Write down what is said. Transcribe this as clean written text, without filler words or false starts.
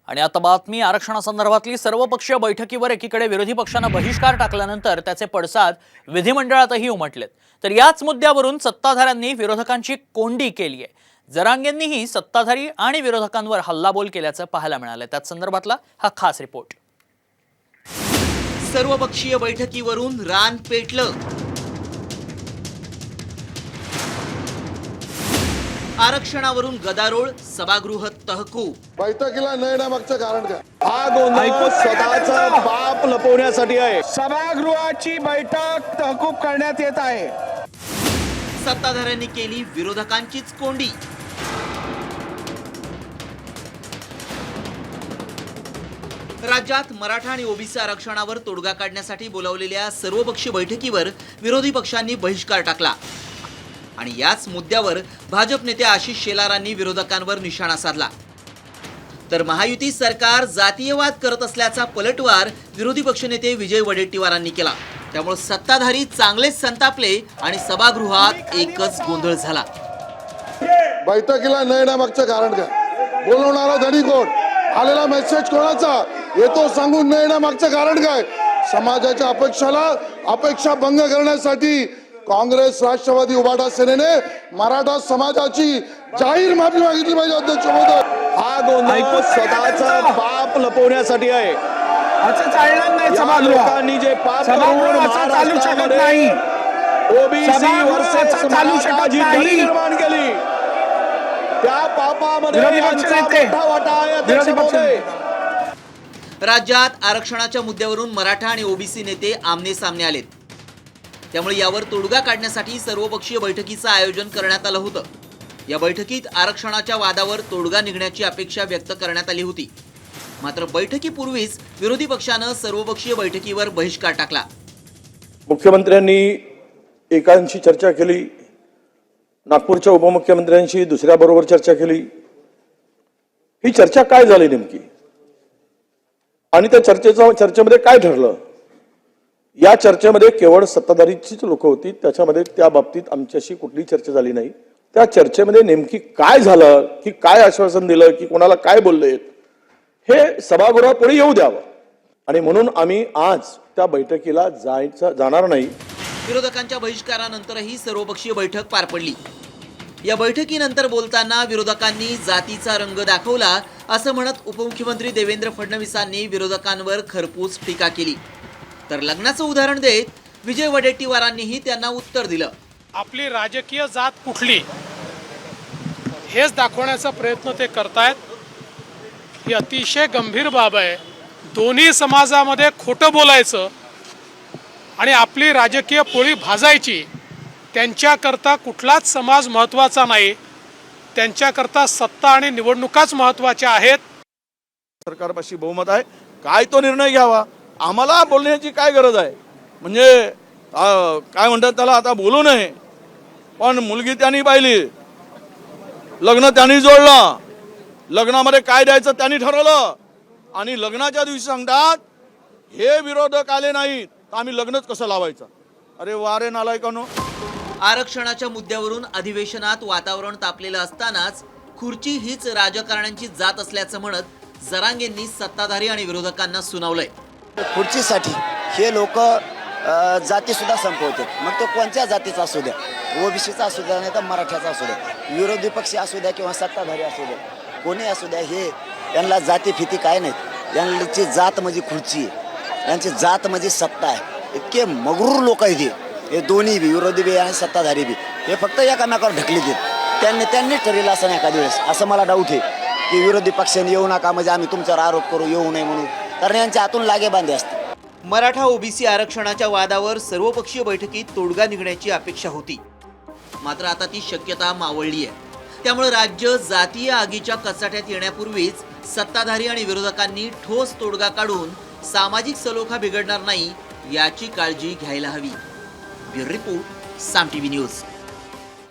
आणि आता बातमी आरक्षणासंदर्भातली सर्वपक्षीय बैठकीवर एकीकडे विरोधी पक्षांना बहिष्कार टाकल्यानंतर त्याचे पडसाद विधिमंडळातही उमटलेत। तर याच मुद्द्यावरून सत्ताधाऱ्यांनी विरोधकांची कोंडी केली आहे। जरांगेंनीही सत्ताधारी आणि विरोधकांवर हल्लाबोल केल्याचं पाहायला मिळालं। त्याच संदर्भातला हा खास रिपोर्ट। सर्वपक्षीय बैठकीवरून रान पेटलं। आरक्षणावरून गदारोळ, सभागृह तहकूब। बैठकीला न येण्यामागचं कारण काय? हा गोंधळ स्वतःचा पाप लपवण्यासाठी आहे। सभागृहाची बैठक तहकूब करण्यात येत आहे। सत्ताधाऱ्यांनी केली विरोधकांचीच कोंडी। राज्यात मराठा आणि ओबीसी आरक्षणावर तोडगा काढण्यासाठी बोलावलेल्या सर्वपक्षीय बैठकीवर विरोधी पक्षांनी बहिष्कार टाकला आणि याच मुद्द्यावर भाजप नेते आशिष शेलारांनी विरोधकांवर निशाणा साधला। तर महायुती सरकार जातीयवाद करत असल्याचा पलटवार विरोधी पक्षनेते विजय वडेट्टीवारांनी केला। त्यामुळे सत्ताधारी चांगलेच संतापले आणि सभागृहात एकच गोंधळ झाला। बैठकीला न येण्यामागचं कारण काय? बोलवणारा धनी कोण? आलेला मेसेज कोणाचा? येतो सांगून न येण्यामागचं कारण काय? समाजाच्या अपेक्षा भंग करण्यासाठी काँग्रेस, राष्ट्रवादी, उभाटा सेनेने मराठा समाजाची जाहीर माफी मागितली पाहिजे। अध्यक्ष महोदय, हा गोंधळ स्वतःचा पाप लपवण्यासाठी आहे। असं चालणार नाही। सभागृहांनी जे पाप करून चालू शकत नाही। ओबीसी वर्सेस मराठाची दरी निर्माण केली, त्या पापामध्ये यांचा मोठा वाटा आहे। अध्यक्ष महोदय, राज्यात आरक्षणाच्या मुद्द्यावरून मराठा आणि ओबीसी नेते आमने सामने आलेत। त्यामुळे यावर तोडगा काढण्यासाठी सर्वपक्षीय बैठकीचं आयोजन करण्यात आलं होतं। या बैठकीत आरक्षणाच्या वादावर तोडगा निघण्याची अपेक्षा व्यक्त करण्यात आली होती। मात्र बैठकीपूर्वीच विरोधी पक्षानं सर्वपक्षीय बैठकीवर बहिष्कार टाकला। मुख्यमंत्र्यांनी एकांशी चर्चा केली, नागपूरच्या उपमुख्यमंत्र्यांशी दुसऱ्याबरोबर चर्चा केली। ही चर्चा काय झाली नेमकी आणि त्या चर्चेमध्ये काय ठरलं? या चर्चेमध्ये केवळ सत्ताधारीचीच लोक होती, त्याच्यामध्ये त्या बाबतीत आमच्याशी कुठली चर्चा झाली नाही। त्या चर्चेमध्ये नेमकी काय झालं, की काय आश्वासन दिलं, की कोणाला काय बोलले, हे सभागृहापुढे येऊ द्यावं आणि म्हणून आम्ही आज त्या बैठकीला जाणार नाही। विरोधकांच्या बहिष्कारानंतरही सर्वपक्षीय बैठक पार पडली। या बैठकीनंतर बोलताना विरोधकांनी जातीचा रंग दाखवला असं म्हणत उपमुख्यमंत्री देवेंद्र फडणवीसांनी विरोधकांवर खरपूस टीका केली। तर लग्नाचं उदाहरण देत विजय वडेट्टीवारांनीही त्यांना उत्तर दिलं। आपली राजकीय जात कुठली हेच दाखवण्याचा प्रयत्न ते करतायत। ही अतिशय गंभीर बाब आहे। दोन्ही समाजामध्ये खोटं बोलायचं आणि आपली राजकीय पोळी भाजायची, त्यांच्याकरता कुठलाच समाज महत्त्वाचा नाही, त्यांच्याकरता सत्ता आणि निवडणुकाच महत्त्वाच्या आहेत। सरकारपाशी बहुमत आहे, काय तो निर्णय घ्यावा, आम्हाला बोलण्याची काय गरज आहे? म्हणजे काय म्हणतात त्याला, आता बोलू नये, पण मुलगी त्यांनी पाहिली, लग्न त्यांनी जोडलं, लग्नामध्ये काय द्यायचं त्यांनी ठरवलं आणि लग्नाच्या दिवशी सांगतात हे विरोधक आले नाहीत तर आम्ही लग्नच कसं लावायचं? अरे वारे नालायकांनो। आरक्षणाच्या मुद्द्यावरून अधिवेशनात वातावरण तापलेलं असतानाच खुर्ची हीच राजकारण्यांची जात असल्याचं म्हणत जरांगेंनी सत्ताधारी आणि विरोधकांना सुनावलंय। खुर्चीसाठी हे लोक जाती सुद्धा संपवतात, मग तो कोणत्या जातीचा असू द्या, ओबीसीचा असू द्या नाही तर मराठ्याचा असू द्या, विरोधी पक्षी असू द्या किंवा सत्ताधारी असू द्या, कोणी असू द्या, हे यांना जाती फिती काय नाहीत। यांची जात म्हणजे खुर्ची आहे, यांची जात म्हणजे सत्ता आहे। इतके मगरूर लोक आहेत हे दोन्ही बी, विरोधी बी आणि सत्ताधारी बी, हे फक्त एकामेकावर ढकली देत। त्यांनी ठरलेलं असं नाही एखाद्या वेळेस, असं मला डाऊट आहे की विरोधी पक्षांनी येऊ नका म्हणजे आम्ही तुमच्यावर आरोप करू, येऊ नये म्हणून, कारण यांच्या हातून लागे बांधे असते। मराठा ओबीसी आरक्षणाच्या वादावर सर्वपक्षीय बैठकीत तोडगा निघण्याची अपेक्षा होती, मात्र आता ती शक्यता मावळली आहे। त्यामुळे राज्य जातीय आगीच्या कचाट्यात येण्यापूर्वीच सत्ताधारी आणि विरोधकांनी ठोस तोडगा काढून सामाजिक सलोखा बिघडणार नाही याची काळजी घ्यायला हवी। ब्युरो रिपोर्ट, साम टीव्ही न्यूज।